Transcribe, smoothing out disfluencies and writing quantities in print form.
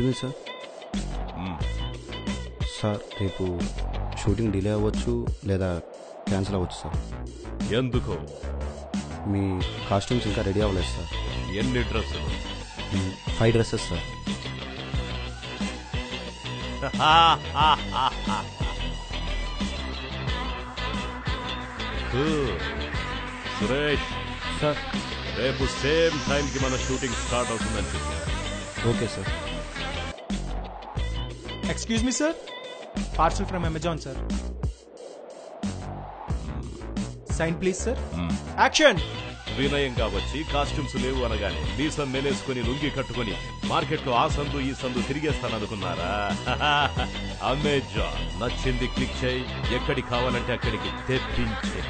Excuse me sir. Sir రేపు shooting delay అవ్వచ్చు లేదా క్యాన్సిల్ అవ్వచ్చు సార్. ఎందుకు? మీ కాస్ట్యూమ్స్ ఇంకా రెడీ అవ్వలేదు సార్. ఎన్ని డ్రెస్సులు? 5 డ్రెస్సెస్ సార్. సురేష్ సార్ రేపు సేమ్ టైంకి మన షూటింగ్ స్టార్ట్ అవుతుందని చెప్పి. Okay sir. Excuse me sir, parcel from Amazon sir. Sign please sir. Action. వినయంగా వచ్చి కాస్ట్యూమ్స్ లేవు అనగానే మీసం మేలేసుకుని లుంగి కట్టుకుని మార్కెట్ లో ఆ సందు ఈ సందు తిరిగేస్తాననుకున్నారా? అమెజాన్ నచ్చింది క్లిక్ చేయి, ఎక్కడికి కావాలంటే అక్కడికి తెప్పించే.